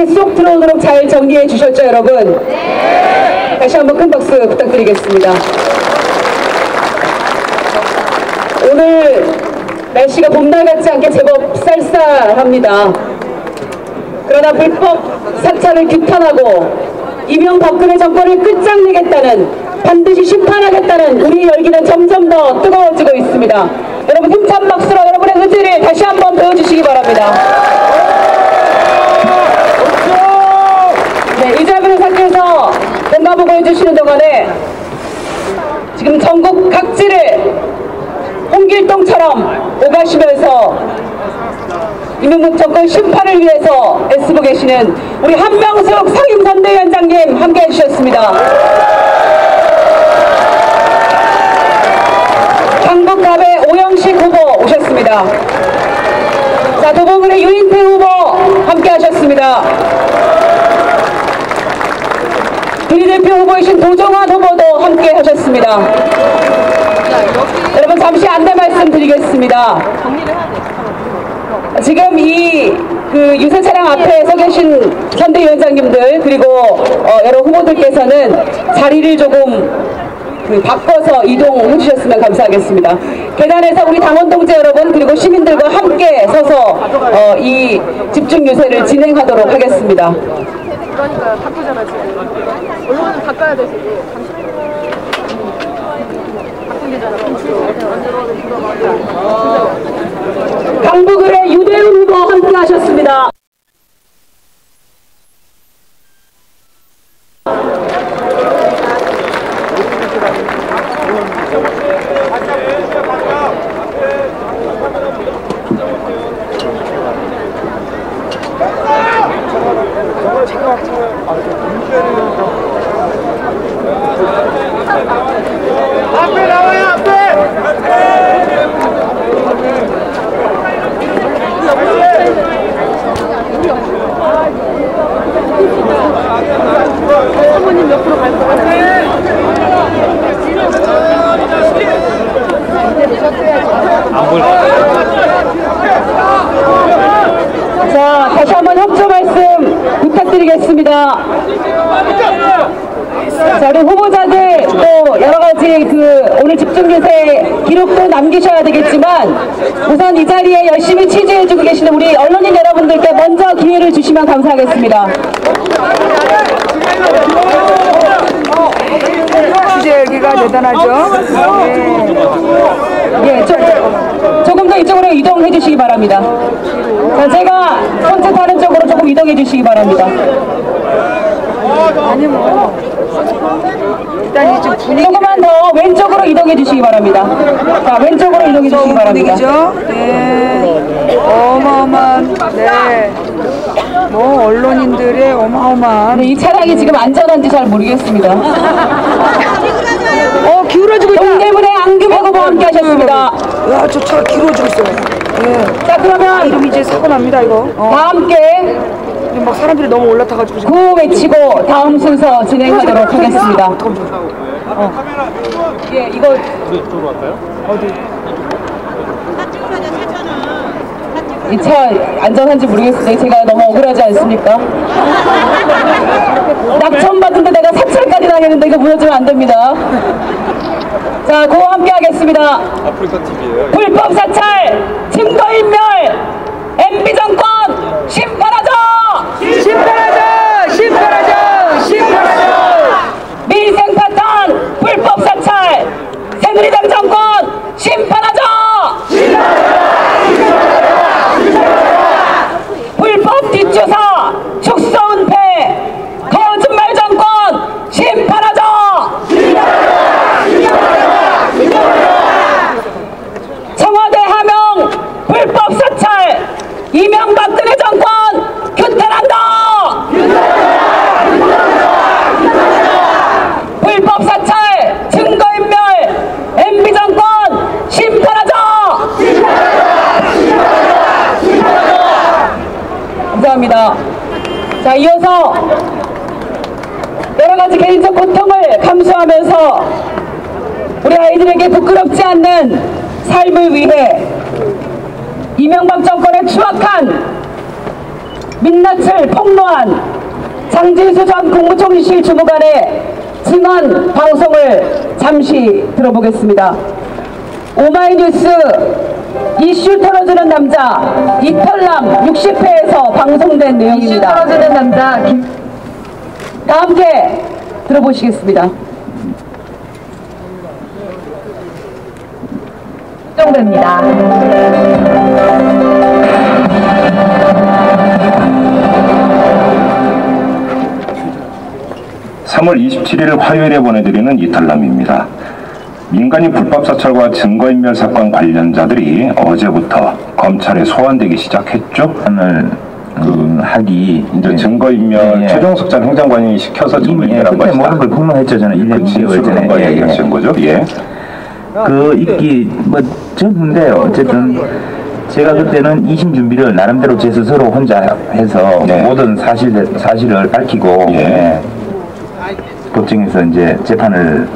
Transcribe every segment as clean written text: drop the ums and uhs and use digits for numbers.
쏙 들어오도록 잘 정리해 주셨죠, 여러분? 네. 다시 한번 큰 박수 부탁드리겠습니다. 오늘 날씨가 봄날 같지 않게 제법 쌀쌀합니다. 그러나 불법 사찰을 규탄하고 이명박근혜 정권을 끝장내겠다는, 반드시 심판하겠다는 우리의 열기는 점점 더 뜨거워지고 있습니다. 여러분 힘찬 박수로 여러분의 의지를 다시 한번 보여주시기 바랍니다. 네, 이자분을 상께서 공감보고 해주시는 동안에 지금 전국 각지를 홍길동처럼 오가시면서 이명박 정권 심판을 위해서 애쓰고 계시는 우리 한명숙 상임선대위원장님 함께 해주셨습니다. 강북갑의 오영식 후보 오셨습니다. 자, 도봉을의 유인태 후보 함께 하셨습니다. 비례대표 후보이신 도정환 후보도 함께 하셨습니다. 여러분 잠시 안내 말씀드리겠습니다. 지금 이 유세 차량 앞에 서 계신 선대위원장님들 그리고 여러 후보들께서는 자리를 조금 바꿔서 이동해 주셨으면 감사하겠습니다. 계단에서 우리 당원 동지 여러분 그리고 시민들과 함께 서서 이 집중 유세를 진행하도록 하겠습니다. 그러니까 바꾸잖아 지금. 언론은 바꿔야 돼 지금. 바꾸기잖아. 강북을의 유대훈 후보 함께 하셨습니다. 앞에 나와요, 앞에! 사모님 옆으로 갈 것 같아요. 자, 다시 한번 협조 말씀 부탁드리겠습니다. 자, 우리 후보자들 또 여러가지 오늘 집중유세 기록도 남기셔야 되겠지만 우선 이 자리에 열심히 취재해주고 계시는 우리 언론인 여러분들께 먼저 기회를 주시면 감사하겠습니다. 취재 열기가 대단하죠. 예, 조금 더 이쪽으로 이동해 주시기 바랍니다. 자, 제가 선체 다른 쪽으로 조금 이동해 주시기 바랍니다. 아니 뭐 일단 이제 분위기 조금만 더 왼쪽으로 이동해 주시기 바랍니다. 자, 왼쪽으로 이동해 주시기 바랍니다. 분위기죠. 네, 어마어마한 뭐 언론인들의 어마어마한. 네, 이 차량이 지금 안전한지 잘 모르겠습니다. 기울어지고 있다. 동대문의 안규백 후보 함께 하셨습니다. 야, 저 차 기울어지고 있어요. 예. 자, 그러면 이름 이제 사고 납니다 이거. 다 함께 막 사람들이 너무 올라타가지고 지금. 구호 외치고 다음 순서 진행하도록 하겠습니다. 예, 이거 이쪽으로 갈까요? 어디? 이 차 안전한지 모르겠는데 제가 너무 억울하지 않습니까? 낙천받은데 내가 사찰까지 당했는데 이거 무너지면 안 됩니다. 자, 구호 함께 하겠습니다. 아프리카 TV예요. 불법 사찰, 증거인멸, MB 정권 심판하자! 심판하자! 심판하자! 심판하자! 밀생파탄, 불법 사찰, 새누리당 정권 심판하자! 불법 뒷조사, 축소 은폐, 거짓말 정권 심판하자! 청와대 하명 불법 사찰, 이명박근혜 정권 규탄한다! 불법 사찰, 증거인멸, MB 정권 심판하자! 감사합니다. 자, 이어서 여러가지 개인적 고통을 감수하면서 우리 아이들에게 부끄럽지 않는 삶을 위해 이명박 정권의 추악한 민낯을 폭로한 장진수 전 국무총리실 주무관의 증언 방송을 잠시 들어보겠습니다. 오마이뉴스 이슈 털어주는 남자 이털남 60회에서 방송된 내용입니다. 이슈 털어주는 남자 다 함께 들어보시겠습니다. 정도입니다. 3월 27일 화요일에 보내드리는 이탈남입니다. 민간인 불법 사찰과 증거인멸 사건 관련자들이 어제부터 검찰에 소환되기 시작했죠. 오늘 하기 이제 증거인멸 최종석장 행정관이 시켜서 증거인멸한 그때 것이다. 모든 걸 폭로했잖아요. 1년 6개월 전에. 거 얘기하신 거죠? 예. 그 있기 졌는데 어쨌든 제가 그때는 2심 준비를 나름대로 제 스스로 혼자 해서 모든 사실을 밝히고 법정에서 이제 재판을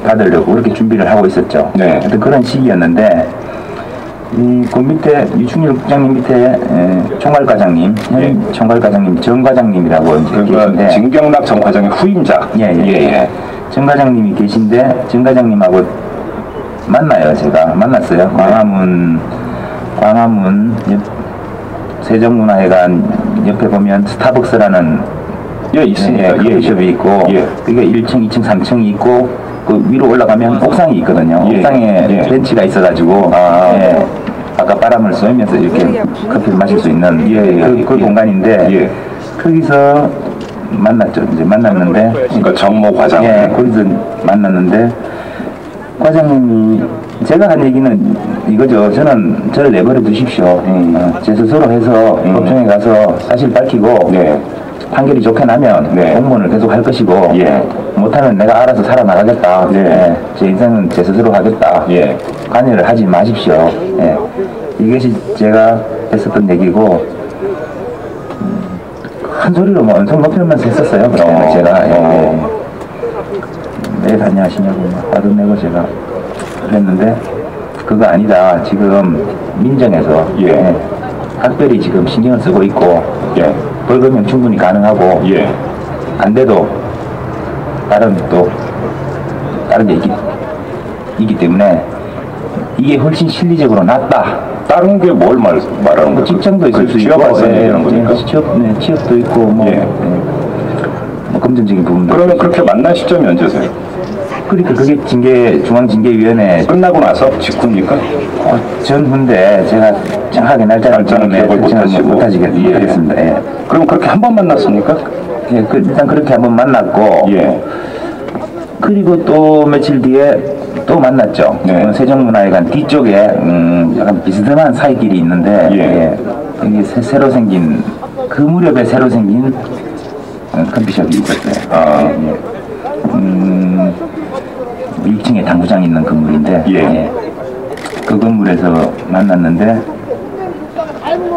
받으려고 그렇게 준비를 하고 있었죠. 하여튼 그런 시기였는데 그 밑에 유충일 국장님 밑에 총괄과장님, 현 총괄과장님, 정 과장님이라고 이제 계신데 진경락 정 과장의 후임자. 정 과장님이 계신데 정 과장님하고 만나요. 제가 만났어요. 광화문 세종문화회관 옆에 보면 스타벅스라는 있습니다. 커피숍이 있고 그게 1층, 2층, 3층이 있고 그 위로 올라가면 옥상이 있거든요. 옥상에 벤치가 있어가지고 아까 바람을 쏘면서 이렇게 커피를 마실 수 있는 그 공간인데 거기서 만났죠. 이제 만났는데 그러니까 정모 과장. 거기서 만났는데 과장님이 제가 한 얘기는 이거죠. 저를 내버려 두십시오. 제 스스로 해서 법정에 가서 사실 밝히고 판결이 좋게 나면 공무원을 계속 할 것이고 못하면 내가 알아서 살아나가겠다. 제 인생은 제 스스로 하겠다. 관여를 하지 마십시오. 이것이 제가 했었던 얘기고 한 소리로 뭐 엄청 높이면서 했었어요. 그럼 제가 왜 다녀하시냐고 화도 내고 제가 그랬는데 그거 아니다. 지금 민정에서 각별히 지금 신경을 쓰고 있고 벌금형 충분히 가능하고 안 돼도 다른 게 있기 때문에 이게 훨씬 실리적으로 낫다. 다른 게 뭘 말하는 거죠? 직장도 있을 수 있고 취업 발생이라는 겁니까? 취업도 있고 뭐 금전적인 부분도. 그러면 그렇게 만난 시점이 언제세요? 그러니까 그게 중앙징계위원회 끝나고 나서 직후입니까? 전후인데 제가 정확하게 날짜는 기억을 못하겠습니다. 그럼 그렇게 한 번 만났습니까? 일단 그렇게 한 번 만났고 그리고 또 며칠 뒤에 또 만났죠. 세종문화회관 뒤쪽에 약간 비스듬한 사이길이 있는데 이게 새로 생긴 그 무렵에 새로 생긴 커피숍이 있었어요. 1층에 당구장이 있는 건물인데 그 건물에서 만났는데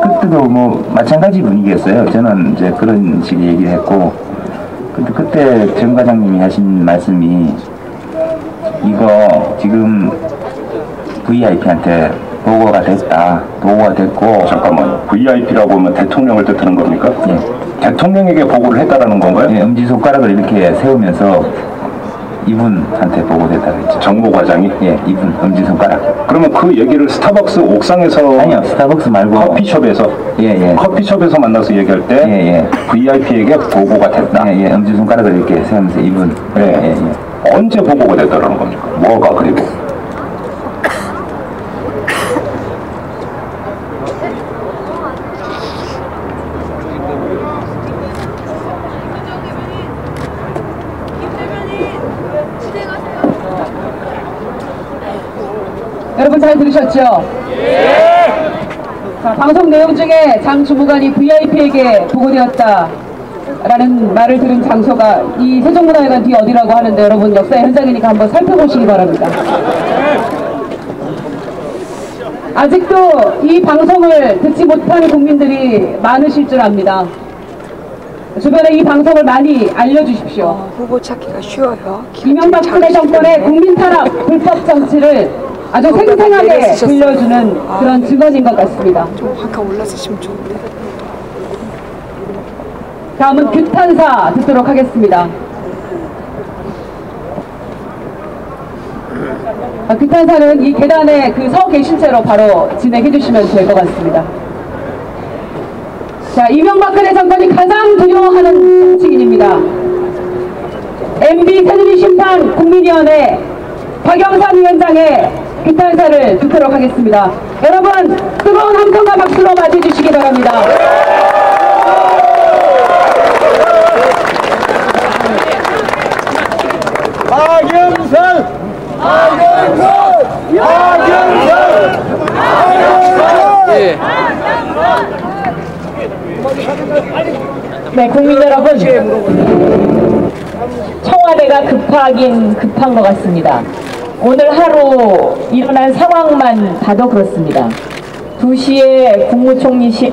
그때도 뭐 마찬가지 분위기였어요. 저는 이제 그런 식의 얘기를 했고 그때 정 과장님이 하신 말씀이 이거 지금 VIP한테 보고가 됐고 잠깐만 VIP라고 하면 대통령을 뜻하는 겁니까? 대통령에게 보고를 했다라는 건가요? 엄지손가락을 이렇게 세우면서 이분한테 보고됐다고 했죠. 정모 과장이? 이분 엄지손가락. 그러면 그 얘기를 스타벅스 옥상에서 아니요, 스타벅스 말고 커피숍에서 커피숍에서 만나서 얘기할 때 VIP에게 보고가 됐다. 엄지손가락을 이렇게 세우면서 이분. 언제 보고가 됐다라는 겁니까? 뭐가 그리고? 여러분 잘 들으셨죠? 자, 방송 내용 중에 장 주무관이 VIP에게 보고되었다 라는 말을 들은 장소가 이 세종문화회관 뒤 어디라고 하는데 여러분 역사의 현장이니까 한번 살펴보시기 바랍니다. 아직도 이 방송을 듣지 못하는 국민들이 많으실 줄 압니다. 주변에 이 방송을 많이 알려주십시오. 후보 찾기가 쉬워요. 이명박근혜 정권의 국민 탄압 불법 정치를 아주 생생하게 들려주는 그런 증언인 것 같습니다. 좀 화가 올라서시면 좋은데. 다음은 규탄사 듣도록 하겠습니다. 규탄사는 이 계단에 서 계신 채로 바로 진행해 주시면 될 것 같습니다. 자, 이명박근혜 정권이 가장 두려워하는 정치인입니다. MB 새누리 심판 국민위원회 박영선 위원장의 규탄사를 듣도록 하겠습니다. 여러분 뜨거운 함성과 박수로 맞이해 주시기 바랍니다. 박영선! 박영선! 박영선! 네, 국민 여러분, 청와대가 급하긴 급한 것 같습니다. 오늘 하루 일어난 상황만 봐도 그렇습니다. 2시에 국무총리실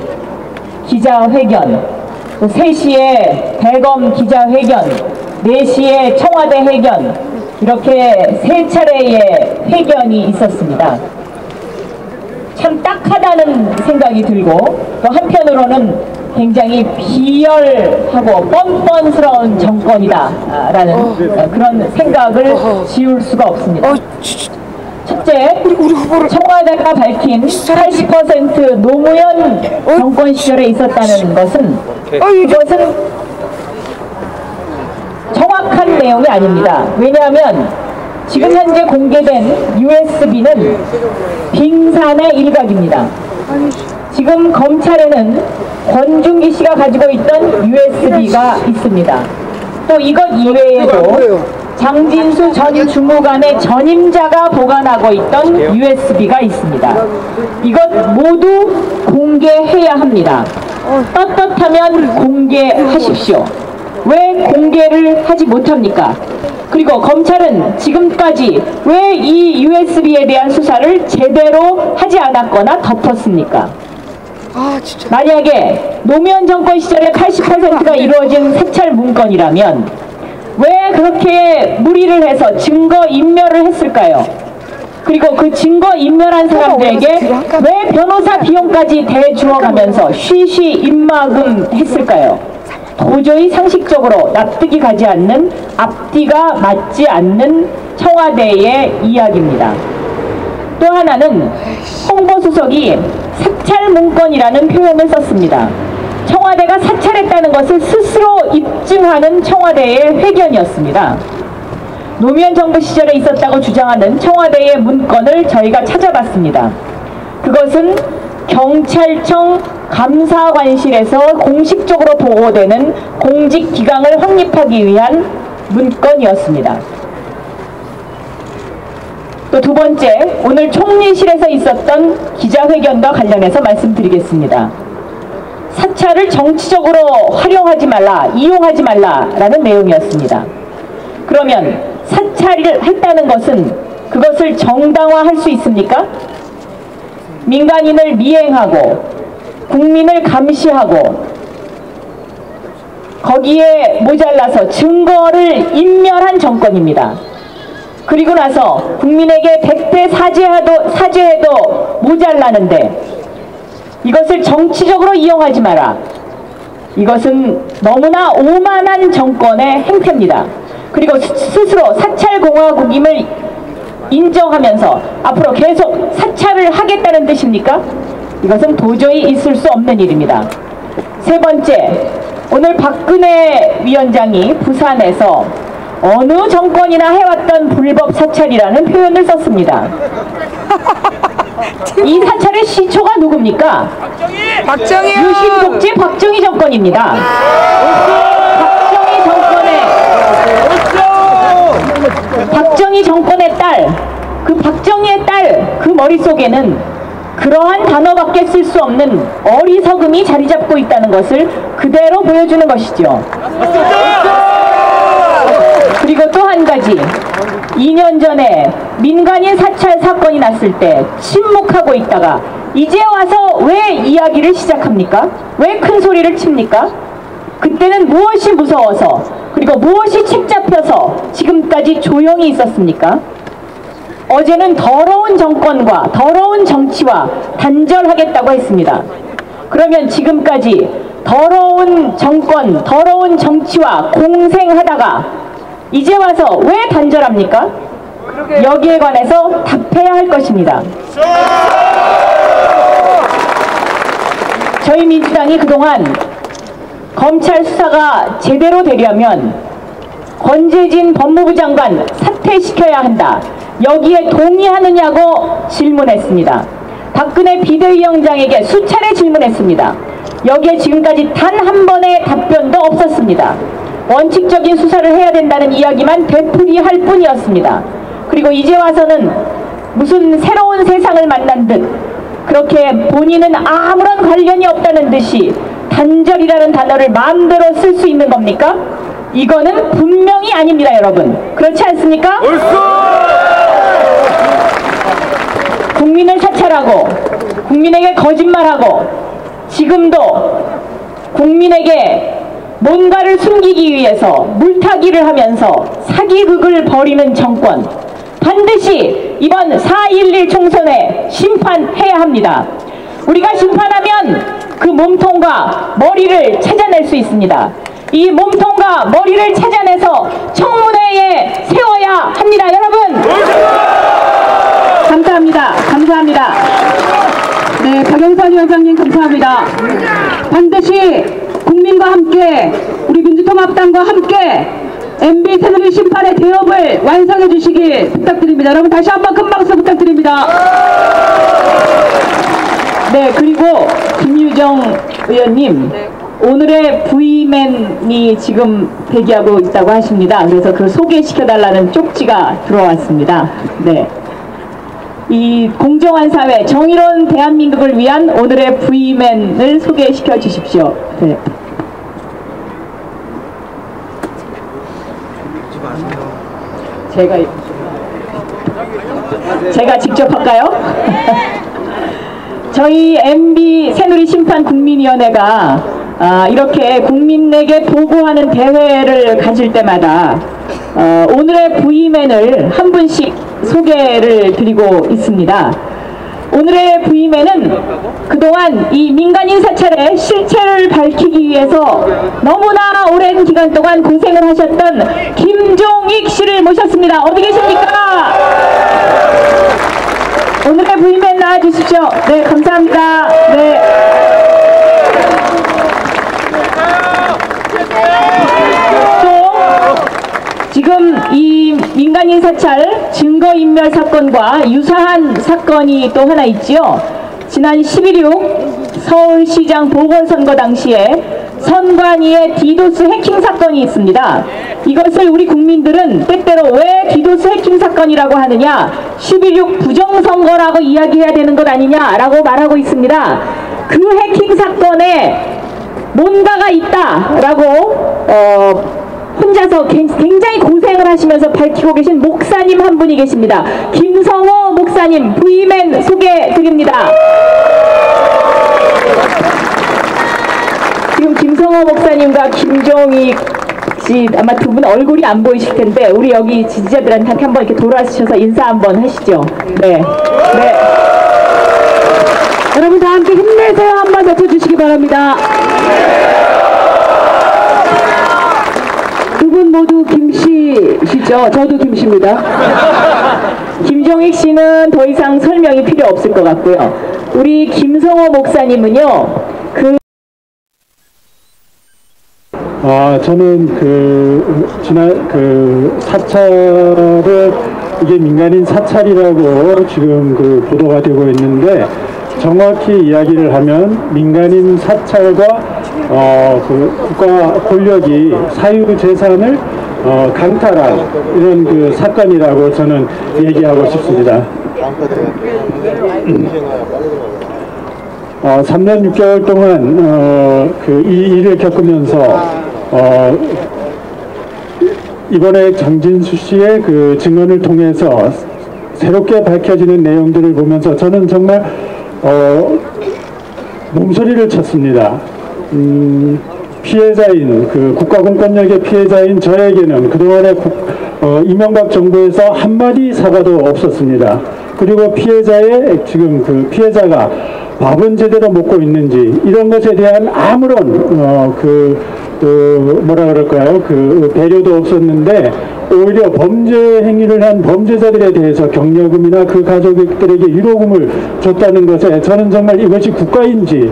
기자회견, 또 3시에 대검 기자회견, 4시에 청와대 회견, 이렇게 3차례의 회견이 있었습니다. 참 딱하다는 생각이 들고, 또 한편으로는 굉장히 비열하고 뻔뻔스러운 정권이다라는 그런 생각을 지울 수가 없습니다. 첫째, 청와대가 밝힌 80% 노무현 정권 시절에 있었다는 것은 그것은 정확한 내용이 아닙니다. 왜냐하면 지금 현재 공개된 USB는 빙산의 일각입니다. 지금 검찰에는 권중기 씨가 가지고 있던 USB가 있습니다. 또 이것 이외에도 장진수 전 주무관의 전임자가 보관하고 있던 USB가 있습니다. 이것 모두 공개해야 합니다. 떳떳하면 공개하십시오. 왜 공개를 하지 못합니까? 그리고 검찰은 지금까지 왜 이 USB에 대한 수사를 제대로 하지 않았거나 덮었습니까? 만약에 노무현 정권 시절에 80%가 이루어진 사찰 문건이라면 왜 그렇게 무리를 해서 증거 인멸을 했을까요? 그리고 그 증거 인멸한 사람들에게 왜 변호사 비용까지 대주어가면서 쉬쉬 입막음 했을까요? 도저히 상식적으로 납득이 가지 않는, 앞뒤가 맞지 않는 청와대의 이야기입니다. 또 하나는 홍보수석이 사찰 문건이라는 표현을 썼습니다. 청와대가 사찰했다는 것을 스스로 입증하는 청와대의 회견이었습니다. 노무현 정부 시절에 있었다고 주장하는 청와대의 문건을 저희가 찾아봤습니다. 그것은 경찰청 감사관실에서 공식적으로 보고되는 공직기강을 확립하기 위한 문건이었습니다. 또 두 번째, 오늘 총리실에서 있었던 기자회견과 관련해서 말씀드리겠습니다. 사찰을 정치적으로 활용하지 말라, 이용하지 말라라는 내용이었습니다. 그러면 사찰을 했다는 것은 그것을 정당화할 수 있습니까? 민간인을 미행하고 국민을 감시하고 거기에 모자라서 증거를 인멸한 정권입니다. 그리고 나서 국민에게 100배 사죄해도 모자라는데 이것을 정치적으로 이용하지 마라. 이것은 너무나 오만한 정권의 행태입니다. 그리고 스스로 사찰공화국임을 인정하면서 앞으로 계속 사찰을 하겠다는 뜻입니까? 이것은 도저히 있을 수 없는 일입니다. 세 번째, 오늘 박근혜 위원장이 부산에서 어느 정권이나 해왔던 불법 사찰이라는 표현을 썼습니다. 이 사찰의 시초가 누굽니까? 박정희요. 유신독재 박정희 정권입니다. 박정희 정권의 딸, 그 박정희의 딸, 그 머릿속에는 그러한 단어밖에 쓸 수 없는 어리석음이 자리 잡고 있다는 것을 그대로 보여주는 것이죠. 그리고 또 한 가지, 2년 전에 민간인 사찰 사건이 났을 때 침묵하고 있다가 이제 와서 왜 이야기를 시작합니까? 왜 큰 소리를 칩니까? 그때는 무엇이 무서워서, 그리고 무엇이 책 잡혀서 지금까지 조용히 있었습니까? 어제는 더러운 정권과 더러운 정치와 단절하겠다고 했습니다. 그러면 지금까지 더러운 정권, 더러운 정치와 공생하다가 이제 와서 왜 단절합니까? 여기에 관해서 답해야 할 것입니다. 저희 민주당이 그동안 검찰 수사가 제대로 되려면 권재진 법무부 장관 사퇴시켜야 한다. 여기에 동의하느냐고 질문했습니다. 박근혜 비대위원장에게 수차례 질문했습니다. 여기에 지금까지 단 한 번의 답변도 없었습니다. 원칙적인 수사를 해야 된다는 이야기만 되풀이할 뿐이었습니다. 그리고 이제 와서는 무슨 새로운 세상을 만난 듯 그렇게 본인은 아무런 관련이 없다는 듯이 단절이라는 단어를 마음대로 쓸 수 있는 겁니까? 이거는 분명히 아닙니다, 여러분. 그렇지 않습니까? 국민을 사찰하고 국민에게 거짓말하고 지금도 국민에게 뭔가를 숨기기 위해서 물타기를 하면서 사기극을 벌이는 정권, 반드시 이번 4.11 총선에 심판해야 합니다. 우리가 심판하면 그 몸통과 머리를 찾아낼 수 있습니다. 이 몸통과 머리를 찾아내서 청문회에 세워야 합니다. 여러분! 감사합니다. 감사합니다. 네, 박영선 위원장님 감사합니다. 반드시 국민과 함께 우리 민주통합당과 함께 MB 새누리 심판의 대업을 완성해 주시길 부탁드립니다. 여러분 다시 한번 큰 박수 부탁드립니다. 네, 그리고 김유정 의원님, 오늘의 V맨이 지금 대기하고 있다고 하십니다. 그래서 그걸 소개시켜달라는 쪽지가 들어왔습니다. 네. 이 공정한 사회, 정의로운 대한민국을 위한 오늘의 V맨을 소개시켜 주십시오. 네. 제가 직접 할까요? 저희 MB 새누리 심판 국민위원회가 이렇게 국민에게 보고하는 대회를 가질 때마다 오늘의 V맨을 한 분씩 소개를 드리고 있습니다. 오늘의 V맨은 그동안 이 민간인 사찰의 실체를 밝히기 위해서 너무나 오랜 기간 동안 고생을 하셨던 김종익 씨를 모셨습니다. 어디 계십니까? 오늘의 V맨 나와주십시오. 네, 감사합니다. 네. 지금 이 민간인 사찰 증거인멸 사건과 유사한 사건이 또 하나 있지요. 지난 11.6 서울시장 보궐선거 당시에 선관위의 디도스 해킹 사건이 있습니다. 이것을 우리 국민들은 때때로 왜 디도스 해킹 사건이라고 하느냐, 11.6 부정선거라고 이야기해야 되는 것 아니냐라고 말하고 있습니다. 그 해킹 사건에 뭔가가 있다라고 혼자서 굉장히 고생을 하시면서 밝히고 계신 목사님 한 분이 계십니다. 김성호 목사님, V맨 소개드립니다. 지금 김성호 목사님과 김종익 씨 아마 두 분 얼굴이 안 보이실 텐데 우리 여기 지지자들한테 한번 이렇게 돌아주셔서 인사 한번 하시죠. 네. 네. 여러분 다 함께 힘내세요. 한번 외쳐주시기 바랍니다. 두 분 모두 김씨시죠? 저도 김씨입니다. 김종익 씨는 더 이상 설명이 필요 없을 것 같고요. 우리 김성호 목사님은요, 저는 지난 사찰을 이게 민간인 사찰이라고 지금 보도가 되고 있는데, 정확히 이야기를 하면 민간인 사찰과 국가 권력이 사유 재산을 강탈한 이런 사건이라고 저는 얘기하고 싶습니다. 3년 6개월 동안 이 일을 겪으면서 이번에 정진수 씨의 증언을 통해서 새롭게 밝혀지는 내용들을 보면서 저는 정말 몸소리를 쳤습니다. 피해자인 국가공권력의 피해자인 저에게는 그동안에 이명박 정부에서 한마디 사과도 없었습니다. 그리고 피해자의 지금 피해자가 밥은 제대로 먹고 있는지 이런 것에 대한 아무런 뭐라 그럴까요? 배려도 없었는데 오히려 범죄 행위를 한 범죄자들에 대해서 격려금이나 그 가족들에게 위로금을 줬다는 것에 저는 정말 이것이 국가인지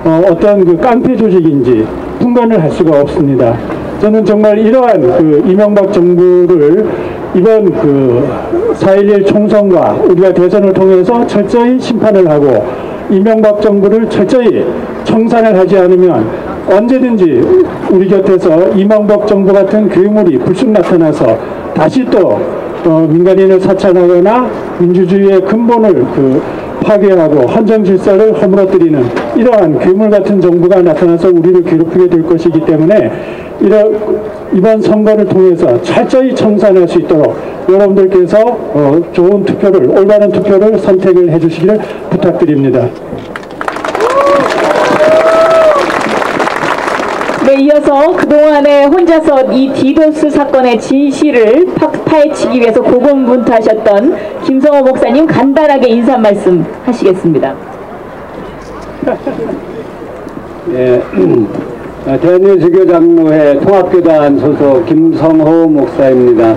어떤 깡패 조직인지 분간을 할 수가 없습니다. 저는 정말 이러한 이명박 정부를 이번 4.11 총선과 우리가 대선을 통해서 철저히 심판을 하고 이명박 정부를 철저히 청산을 하지 않으면 언제든지 우리 곁에서 이명박 정부 같은 괴물이 불쑥 나타나서 다시 또 민간인을 사찰하거나 민주주의의 근본을 파괴하고 헌정 질서를 허물어뜨리는 이러한 괴물 같은 정부가 나타나서 우리를 괴롭히게 될 것이기 때문에 이번 선거를 통해서 철저히 청산할 수 있도록 여러분들께서 좋은 투표를, 올바른 투표를 선택을 해주시기를 부탁드립니다. 네, 이어서 그동안에 혼자서 이 디도스 사건의 진실을 파헤치기 위해서 고군분투하셨던 김성호 목사님 간단하게 인사 말씀 하시겠습니다. 예, 대한예수교장로회 통합교단 소속 김성호 목사입니다.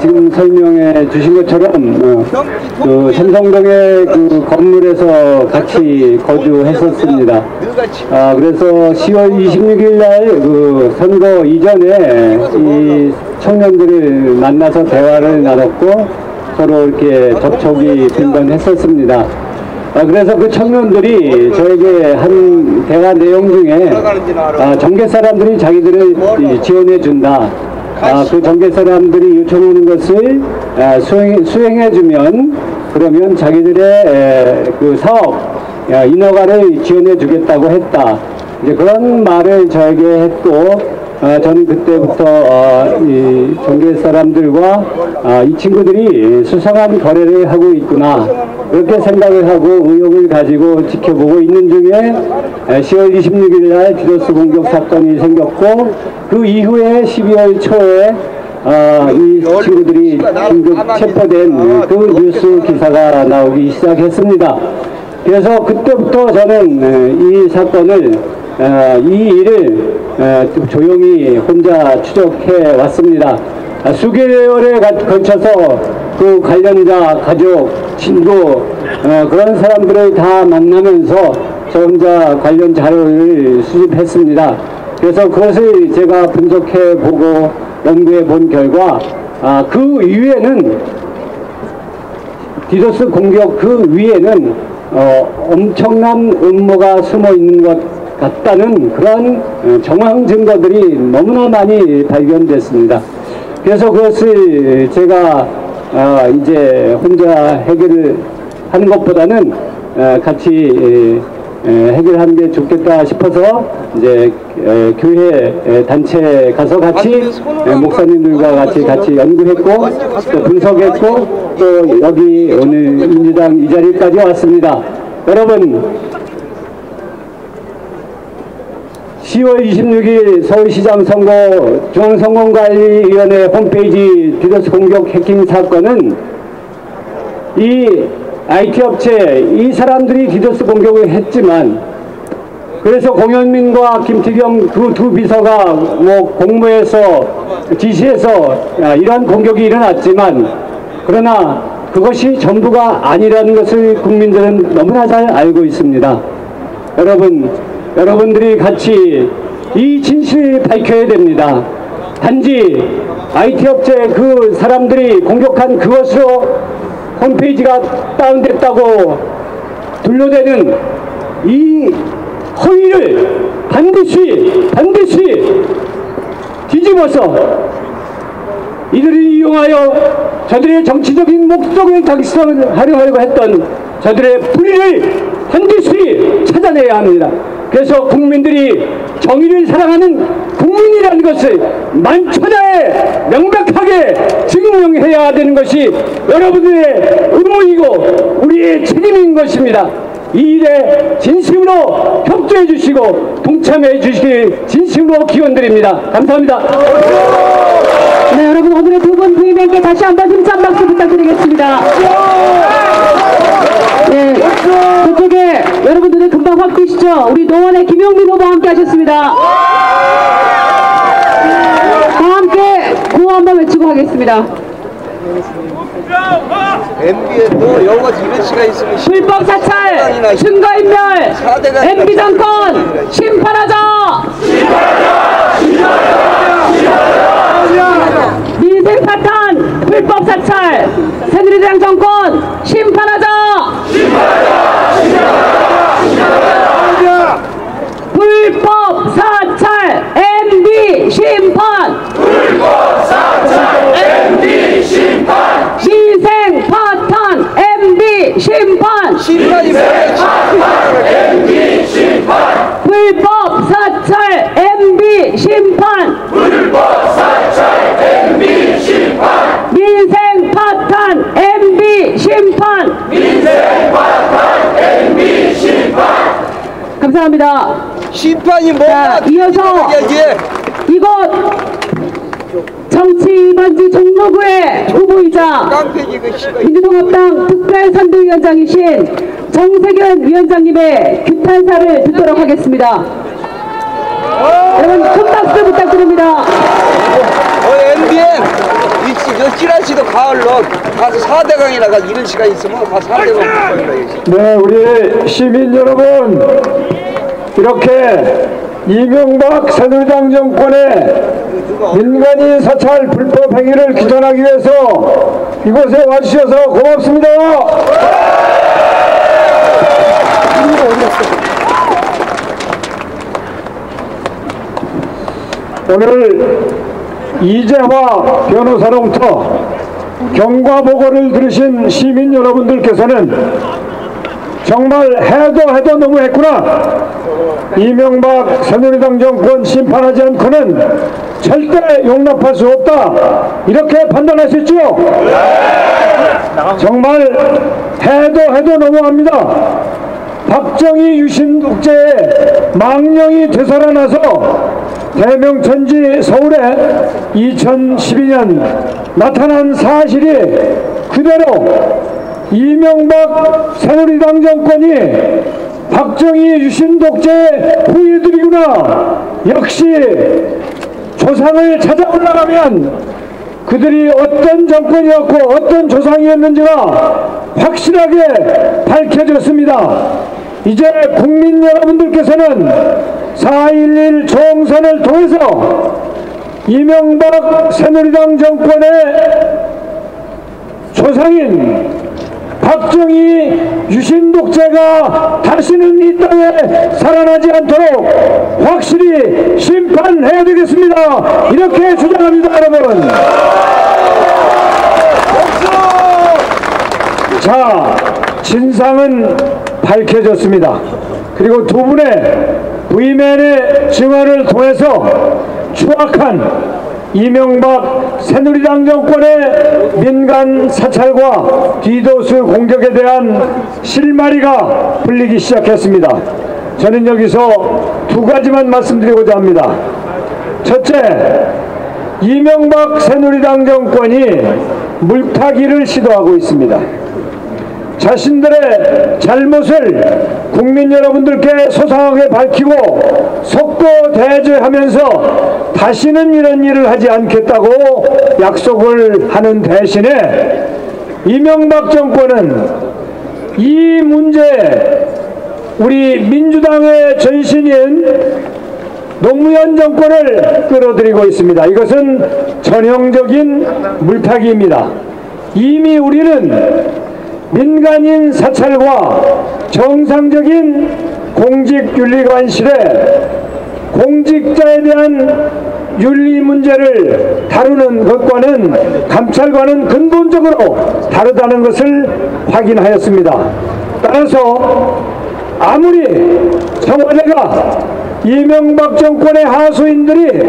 지금 설명해 주신 것처럼 삼성동의 건물에서 같이 거주했었습니다. 그래서 10월 26일 날 선거 이전에 이 청년들을 만나서 대화를 나눴고 서로 이렇게 접촉이 빈번했었습니다. 그래서 그 청년들이 저에게 한 대화 내용 중에 정계 사람들이 자기들을 지원해 준다. 그 정계 사람들이 요청하는 것을 수행해주면 그러면 자기들의 그 사업 인허가를 지원해 주겠다고 했다. 이제 그런 말을 저에게 했고 저는 그때부터 이 정계 사람들과 이 친구들이 수상한 거래를 하고 있구나 그렇게 생각을 하고 의혹을 가지고 지켜보고 있는 중에 10월 26일 날 디도스 공격 사건이 생겼고 그 이후에 12월 초에 이 친구들이 긴급 체포된 그 뉴스 기사가 나오기 시작했습니다. 그래서 그때부터 저는 이 사건을 이 일을 조용히 혼자 추적해 왔습니다. 수개월에 걸쳐서 그 관련자, 가족, 친구 그런 사람들을 다 만나면서 저 혼자 관련 자료를 수집했습니다. 그래서 그것을 제가 분석해 보고 연구해 본 결과 그 위에는 디도스 공격 그 위에는 엄청난 음모가 숨어 있는 것 같다는 그런 정황 증거들이 너무나 많이 발견됐습니다. 그래서 그것을 제가 이제 혼자 해결을 하는 것보다는 같이 해결하는 게 좋겠다 싶어서 이제 교회 단체 가서 같이 목사님들과 같이 연구했고 또 분석했고 또 여기 오늘 민주당 이 자리까지 왔습니다. 여러분 10월 26일 서울시장 선거 중앙선거관리위원회 홈페이지 디도스 공격 해킹 사건은 이 IT 업체 이 사람들이 디도스 공격을 했지만 그래서 공현민과 김태경 그 두 비서가 뭐 공모해서 지시해서 이러한 공격이 일어났지만 그러나 그것이 전부가 아니라는 것을 국민들은 너무나 잘 알고 있습니다. 여러분들이 같이 이 진실을 밝혀야 됩니다. 단지 IT 업체 그 사람들이 공격한 그것으로 홈페이지가 다운됐다고 둘러대는 이 허위를 반드시 뒤집어서 이들이 이용하여 저들의 정치적인 목적을 달성하려고 했던 저들의 불의를 반드시 찾아내야 합니다. 그래서 국민들이 정의를 사랑하는 국민이라는 것을 만천하에 명백하게 증명해야 되는 것이 여러분들의 의무이고 우리의 책임인 것입니다. 이 일에 진심으로 협조해 주시고 동참해 주시길 진심으로 기원드립니다. 감사합니다. 네, 여러분 오늘의 두 분 부임 선생님께 다시 한번 힘찬 박수 부탁드리겠습니다. 네, 그쪽에 여러분 눈에 금방 확 띄시죠? 우리 노원의 김용민 후보와 함께 하셨습니다. 다 함께 구호 한번 외치고 하겠습니다. MB에도 영어 이런 시가 있으면 불법 사찰, 증거인멸, MB 정권 심판하자! 민생 파탄, 불법 사찰, 새누리당 정권 심판하자! 불법 사찰, MB 심판! 민생 파탄, MB 심판! 심판이 불법 사찰, MB 심판! 민생 파탄, MB 심판! 감사합니다. 심판이 자, 뭐야? 이어서 이곳 정치반지 종로구의 후보이자 깡패기 그 시가 민주통합당 특별선대위원장이신 정세균 위원장님의 규탄사를 듣도록 하겠습니다. 여러분 큰 박수 부탁드립니다. MBN 이 찌라시도 가을로 가서 4대강이나 가서 이런 시가 있으면 다 4대강. 네, 우리 시민 여러분, 이렇게 이명박 새누리당 정권의 민간인 사찰 불법 행위를 규탄하기 위해서 이곳에 와주셔서 고맙습니다. 오늘 이재화 변호사로부터 경과보고를 들으신 시민 여러분들께서는 정말 해도 너무했구나, 이명박 새누리당 정권 심판하지 않고는 절대 용납할 수 없다, 이렇게 판단하셨죠? 정말 해도 너무합니다. 박정희 유신 독재에 망령이 되살아나서 대명천지 서울에 2012년 나타난 사실이 그대로 이명박 새누리당 정권이 박정희 유신 독재 후예들이구나, 역시 조상을 찾아 올라가면 그들이 어떤 정권이었고 어떤 조상이었는지가 확실하게 밝혀졌습니다. 이제 국민 여러분들께서는 4.11 총선을 통해서 이명박 새누리당 정권의 조상인 박정희 유신 독재가 다시는 이 땅에 살아나지 않도록 확실히 심판해야 되겠습니다. 이렇게 주장합니다, 여러분. 자, 진상은 밝혀졌습니다. 그리고 두 분의 V맨의 증언을 통해서 추악한 이명박 새누리당 정권의 민간 사찰과 디도스 공격에 대한 실마리가 풀리기 시작했습니다. 저는 여기서 두 가지만 말씀드리고자 합니다. 첫째, 이명박 새누리당 정권이 물타기를 시도하고 있습니다. 자신들의 잘못을 국민 여러분들께 소상하게 밝히고 속도대죄하면서 다시는 이런 일을 하지 않겠다고 약속을 하는 대신에 이명박 정권은 이 문제에 우리 민주당의 전신인 노무현 정권을 끌어들이고 있습니다. 이것은 전형적인 물타기입니다. 이미 우리는 민간인 사찰과 정상적인 공직윤리관실에 공직자에 대한 윤리 문제를 다루는 것과는 감찰과는 근본적으로 다르다는 것을 확인하였습니다. 따라서 아무리 청와대가 이명박 정권의 하수인들이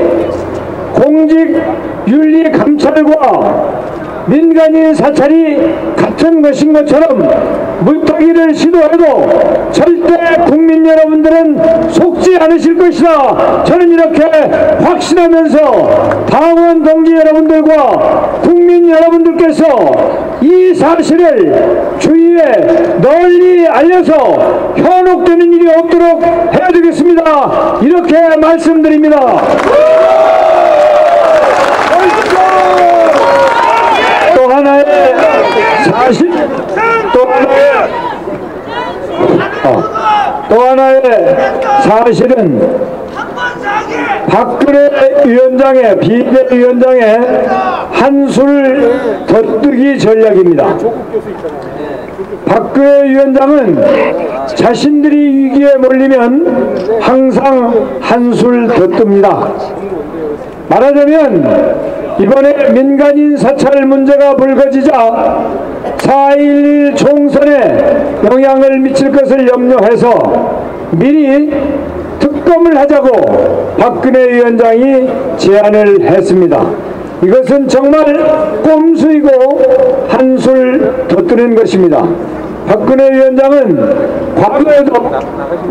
공직윤리감찰과 민간인 사찰이 같은 것인 것처럼 물타기를 시도해도 절대 국민 여러분들은 속지 멈추지 않으실 것이다. 저는 이렇게 확신하면서 당원 동지 여러분들과 국민 여러분들께서 이 사실을 주위에 널리 알려서 현혹되는 일이 없도록 해야 되겠습니다. 이렇게 말씀드립니다. 또 하나의 사실, 또 하나의 사실은 박근혜 위원장의 비대위원장의 한술 덧뜨기 전략입니다. 박근혜 위원장은 자신들이 위기에 몰리면 항상 한술 덧듭니다. 말하자면 이번에 민간인 사찰 문제가 불거지자 4.11 총선에 영향을 미칠 것을 염려해서 미리 특검을 하자고 박근혜 위원장이 제안을 했습니다. 이것은 정말 꼼수이고 한술 덧드는 것입니다. 박근혜 위원장은 과거에도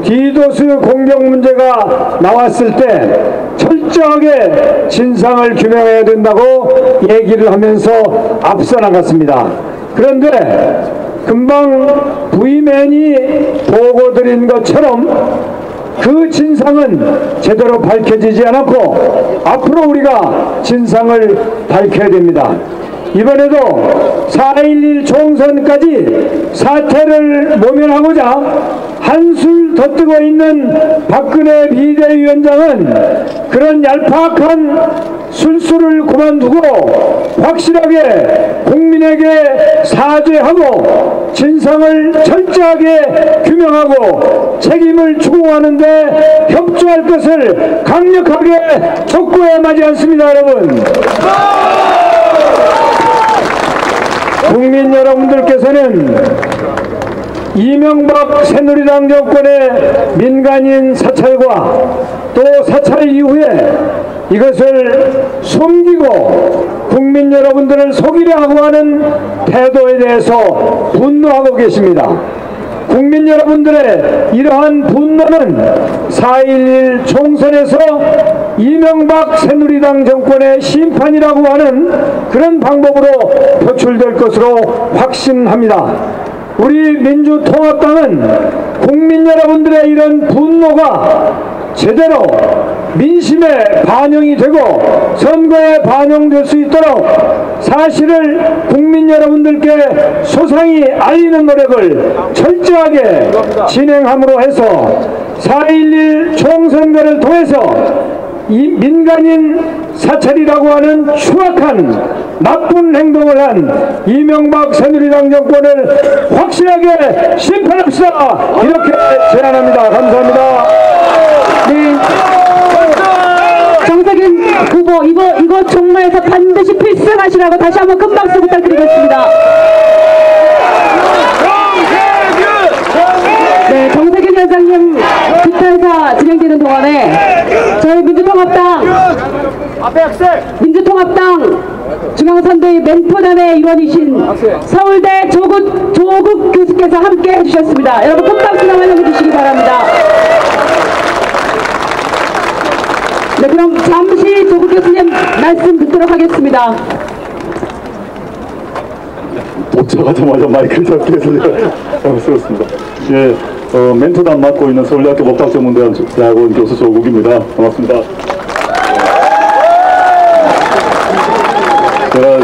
디도스 공격 문제가 나왔을 때 철저하게 진상을 규명해야 된다고 얘기를 하면서 앞서 나갔습니다. 그런데 금방 부임맨이 보고드린 것처럼 그 진상은 제대로 밝혀지지 않았고 앞으로 우리가 진상을 밝혀야 됩니다. 이번에도 4.11 총선까지 사태를 모면하고자 한술 덧뜨고 있는 박근혜 비대위원장은 그런 얄팍한 술수를 그만두고 확실하게 국민에게 사죄하고 진상을 철저하게 규명하고 책임을 추궁하는 데 협조할 것을 강력하게 촉구해 마지 않습니다. 여러분, 국민 여러분들께서는 이명박 새누리당 정권의 민간인 사찰과 또 사찰 이후에 이것을 숨기고 국민 여러분들을 속이려고 하는 태도에 대해서 분노하고 계십니다. 국민 여러분들의 이러한 분노는 4.11 총선에서 이명박 새누리당 정권의 심판이라고 하는 그런 방법으로 표출될 것으로 확신합니다. 우리 민주통합당은 국민 여러분들의 이런 분노가 제대로 민심에 반영이 되고 선거에 반영될 수 있도록 사실을 국민 여러분들께 소상히 알리는 노력을 철저하게 진행함으로 해서 4.11 총선거를 통해서 이 민간인 사찰이라고 하는 추악한 나쁜 행동을 한 이명박 새누리당 정권을 확실하게 심판합시다. 이렇게 제안합니다. 감사합니다. 네. 정세균 후보 이거 종로에서 반드시 필승하시라고 다시 한번 큰 박수 부탁드리겠습니다. 네, 정세균 위원장님 집회사 진행되는 동안에 저희 민주통합당 중앙선대위 멘토단의 일원이신 서울대 조국 교수께서 함께 해주셨습니다. 여러분 큰 박수로 환영해 주시기 바랍니다. 네, 그럼 잠시 조국 교수님 말씀 듣도록 하겠습니다. 도착하자마자 마이크를 잡기 해서 당황스럽습니다. 예, 멘토단 맡고 있는 서울대학교 법학전문대학원 교수 조국입니다. 반갑습니다. 제가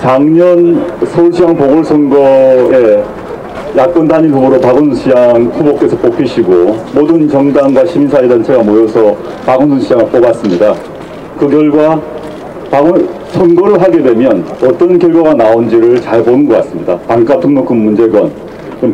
작년 서울시장 보궐선거에 야권 단일 후보로 박원순 시장 후보께서 뽑히시고 모든 정당과 시민사회단체가 모여서 박원순 시장을 뽑았습니다. 그 결과 선거를 하게 되면 어떤 결과가 나온지를 잘 보는 것 같습니다. 반값 등록금 문제건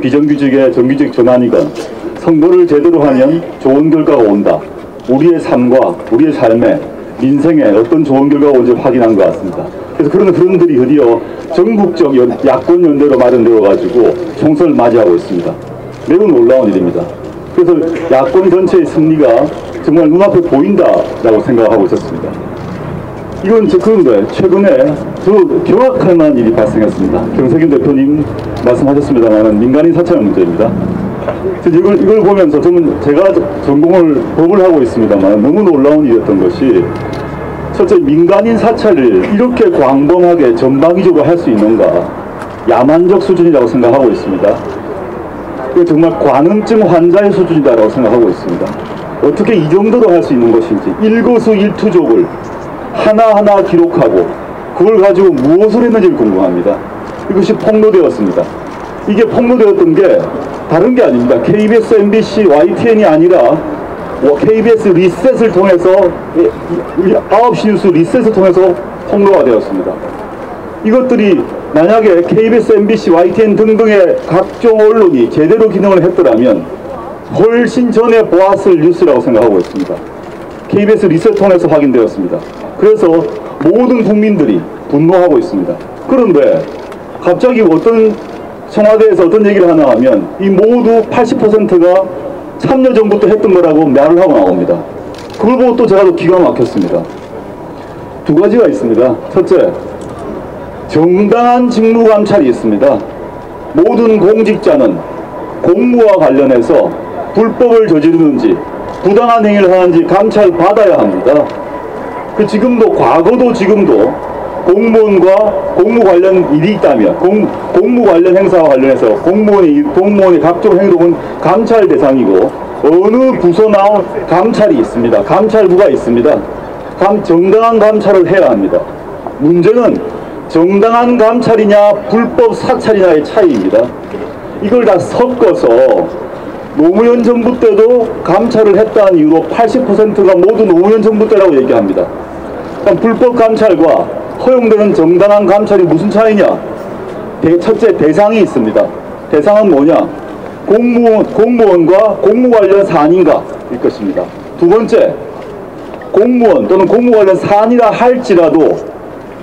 비정규직의 정규직 전환이건 선거를 제대로 하면 좋은 결과가 온다. 우리의 삶과 우리의 삶에 민생에 어떤 좋은 결과가 온지 확인한 것 같습니다. 그래서 그런 흐름들이 드디어 전국적 야권 연대로 마련되어 가지고 총선을 맞이하고 있습니다. 매우 놀라운 일입니다. 그래서 야권 전체의 승리가 정말 눈앞에 보인다라고 생각하고 있었습니다. 그런데 최근에 더 경악할 만한 일이 발생했습니다. 정세균 대표님 말씀하셨습니다만 민간인 사찰 문제입니다. 이걸 보면서 제가 법을 하고 있습니다만 너무 놀라운 일이었던 것이 첫째 민간인 사찰을 이렇게 광범하게 전방위적으로 할 수 있는가 야만적 수준이라고 생각하고 있습니다. 정말 관음증 환자의 수준이다라고 생각하고 있습니다. 어떻게 이 정도로 할 수 있는 것인지 일거수일투족을 하나하나 기록하고 그걸 가지고 무엇을 했는지를 궁금합니다. 이것이 폭로되었습니다. 이게 폭로되었던 게 다른 게 아닙니다. KBS, MBC, YTN이 아니라 KBS 리셋을 통해서 9시 뉴스 리셋을 통해서 폭로가 되었습니다. 이것들이 만약에 KBS, MBC, YTN 등등의 각종 언론이 제대로 기능을 했더라면 훨씬 전에 보았을 뉴스라고 생각하고 있습니다. KBS 리셋 통해서 확인되었습니다. 그래서 모든 국민들이 분노하고 있습니다. 그런데 갑자기 청와대에서 어떤 얘기를 하나 하면 이 모두 80%가 참여정부 때 했던 거라고 말을 하고 나옵니다. 그걸 보고 또 제가 또 기가 막혔습니다. 두 가지가 있습니다. 첫째, 정당한 직무감찰이 있습니다. 모든 공직자는 공무와 관련해서 불법을 저지르는지 부당한 행위를 하는지 감찰받아야 합니다. 지금도 과거도 지금도 공무원과 공무 관련 일이 있다면 공무 관련 행사와 관련해서 공무원이 각종 행동은 감찰 대상이고 어느 부서나 감찰이 있습니다. 감찰부가 있습니다. 정당한 감찰을 해야 합니다. 문제는 정당한 감찰이냐 불법 사찰이냐의 차이입니다. 이걸 다 섞어서 노무현 정부 때도 감찰을 했다는 이유로 80%가 모두 노무현 정부 때라고 얘기합니다. 그럼 불법 감찰과 허용되는 정당한 감찰이 무슨 차이냐? 첫째, 대상이 있습니다. 대상은 뭐냐? 공무원과 공무 관련 사안인가? 일 것입니다. 두 번째, 공무원 또는 공무 관련 사안이라 할지라도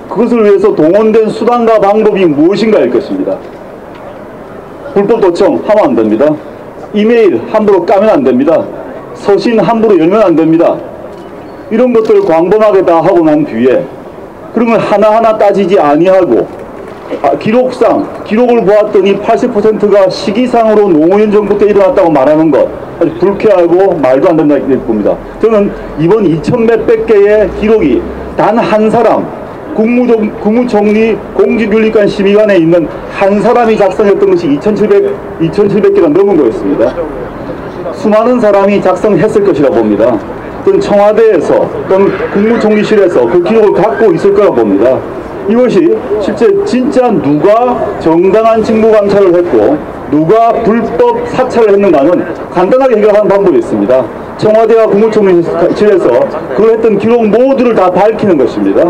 그것을 위해서 동원된 수단과 방법이 무엇인가 일 것입니다. 불법 도청 하면 안 됩니다. 이메일 함부로 까면 안 됩니다. 서신 함부로 열면 안 됩니다. 이런 것들을 광범하게 다 하고 난 뒤에 그런 걸 하나하나 따지지 아니하고 기록을 보았더니 80%가 시기상으로 노무현 정부 때 일어났다고 말하는 것 아주 불쾌하고 말도 안 된다 이렇게 봅니다. 저는 이번 2000몇백 개의 기록이 단 한 사람 국무총리 공직윤리관 심의관에 있는 한 사람이 작성했던 것이 2700개가 넘은 거였습니다. 수많은 사람이 작성했을 것이라 봅니다. 또는 청와대에서 또는 국무총리실에서 그 기록을 갖고 있을 거라 봅니다. 이것이 실제 진짜 누가 정당한 직무감찰을 했고 누가 불법 사찰을 했는가는 간단하게 해결하는 방법이 있습니다. 청와대와 국무총리실에서 그걸 했던 기록 모두를 다 밝히는 것입니다.